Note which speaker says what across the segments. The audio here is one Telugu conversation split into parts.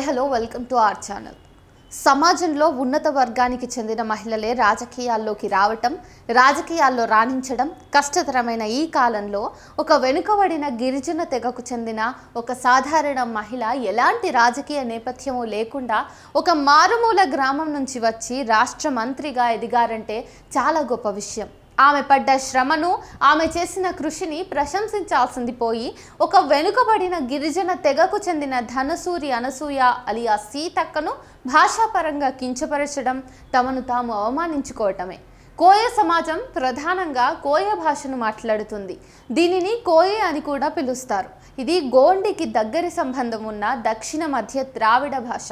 Speaker 1: Hi hello welcome to our channel. సమాజంలో ఉన్నత వర్గానికి చెందిన మహిళలే రాజకీయాల్లోకి రావటం, రాజకీయాల్లో రాణించడం కష్టతరమైన ఈ కాలంలో ఒక వెనుకబడిన గిరిజన తెగకు చెందిన ఒక సాధారణ మహిళ ఎలాంటి రాజకీయ నేపథ్యము లేకుండా ఒక మారుమూల గ్రామం నుంచి వచ్చి రాష్ట్ర మంత్రిగా ఎదిగారంటే చాలా గొప్ప విషయం. ఆమె పడ్డ శ్రమను, ఆమె చేసిన కృషిని ప్రశంసించాల్సింది పోయి ఒక వెనుకబడిన గిరిజన తెగకు చెందిన ధనసూరి అనసూయ అలియా సీతక్కను భాషాపరంగా కించపరచడం, తమను తాము అవమానించుకోవటమే. కోయ సమాజం ప్రధానంగా కోయ భాషను మాట్లాడుతుంది. దీనిని కోయ అని కూడా పిలుస్తారు. ఇది గోండికి దగ్గరి సంబంధం ఉన్న దక్షిణ మధ్య ద్రావిడ భాష.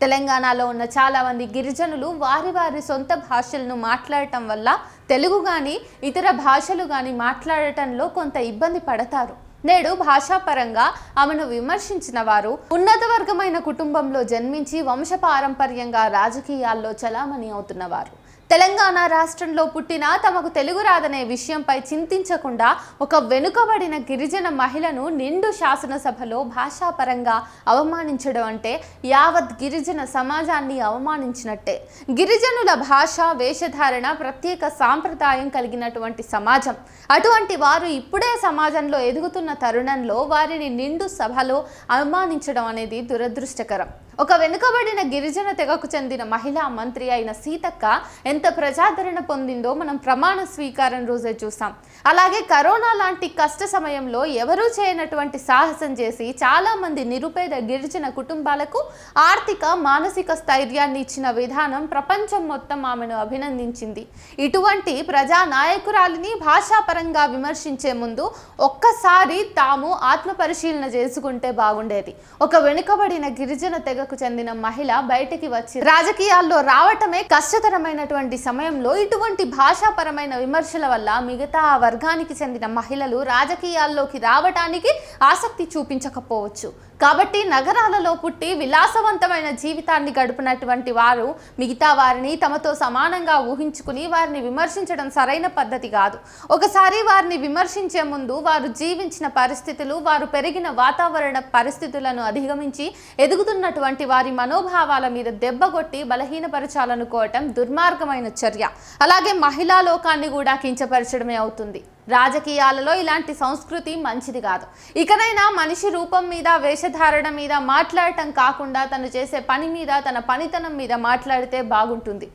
Speaker 1: తెలంగాణలో ఉన్న చాలామంది గిరిజనులు వారి వారి సొంత భాషలను మాట్లాడటం వల్ల తెలుగు కానీ ఇతర భాషలు కానీ మాట్లాడటంలో కొంత ఇబ్బంది పడతారు. నేడు భాషాపరంగా ఆమెను విమర్శించిన వారు ఉన్నత వర్గమైన కుటుంబంలో జన్మించి వంశపారంపర్యంగా రాజకీయాల్లో చలామణి అవుతున్నవారు. తెలంగాణ రాష్ట్రంలో పుట్టిన తమకు తెలుగు రాదనే విషయంపై చింతించకుండా ఒక వెనుకబడిన గిరిజన మహిళను నిండు శాసనసభలో భాషాపరంగా అవమానించడం అంటే యావత్ గిరిజన సమాజాన్ని అవమానించినట్టే. గిరిజనుల భాష, వేషధారణ ప్రత్యేక సాంప్రదాయం కలిగినటువంటి సమాజం. అటువంటి వారు ఇప్పుడే సమాజంలో ఎదుగుతున్న తరుణంలో వారిని నిండు సభలో అవమానించడం అనేది దురదృష్టకరం. ఒక వెనుకబడిన గిరిజన తెగకు చెందిన మహిళా మంత్రి అయిన సీతక్క ఎంత ప్రజాదరణ పొందిందో మనం ప్రమాణ స్వీకారం రోజే చూసాం. అలాగే కరోనా లాంటి కష్ట సమయంలో ఎవరూ చేయనటువంటి సాహసం చేసి చాలామంది నిరుపేద గిరిజన కుటుంబాలకు ఆర్థిక, మానసిక స్థైర్యాన్ని ఇచ్చిన విధానం ప్రపంచం మొత్తం ఆమెను అభినందించింది. ఇటువంటి ప్రజా నాయకురాలిని భాషాపరంగా విమర్శించే ముందు ఒక్కసారి తాము ఆత్మపరిశీలన చేసుకుంటే బాగుండేది. ఒక వెనుకబడిన గిరిజన తెగ చెందిన మహిళ బయటికి వచ్చి రాజకీయాల్లో రావటమే కష్టతరమైనటువంటి సమయంలో ఇటువంటి భాషాపరమైన విమర్శల వల్ల మిగతా వర్గానికి చెందిన మహిళలు రాజకీయాల్లోకి రావటానికి ఆసక్తి చూపించకపోవచ్చు. కాబట్టి నగరాలలో పుట్టి విలాసవంతమైన జీవితాన్ని గడుపునటువంటి వారు మిగతా వారిని తమతో సమానంగా ఊహించుకుని వారిని విమర్శించడం సరైన పద్ధతి కాదు. ఒకసారి వారిని విమర్శించే ముందు వారు జీవించిన పరిస్థితులు, వారు పెరిగిన వాతావరణ పరిస్థితులను అధిగమించి ఎదుగుతున్నటువంటి వారి మనోభావాల మీద దెబ్బగొట్టి బలహీనపరచాలనుకోవటం దుర్మార్గమైన చర్య. అలాగే మహిళా లోకాన్ని కూడా కించపరచడమే అవుతుంది. రాజకీయాలలో ఇలాంటి సంస్కృతి మంచిది కాదు. ఇకనైనా మనిషి రూపం మీద, వేషధారణ మీద మాట్లాడటం కాకుండా తను చేసే పని మీద, తన పనితనం మీద మాట్లాడితే బాగుంటుంది.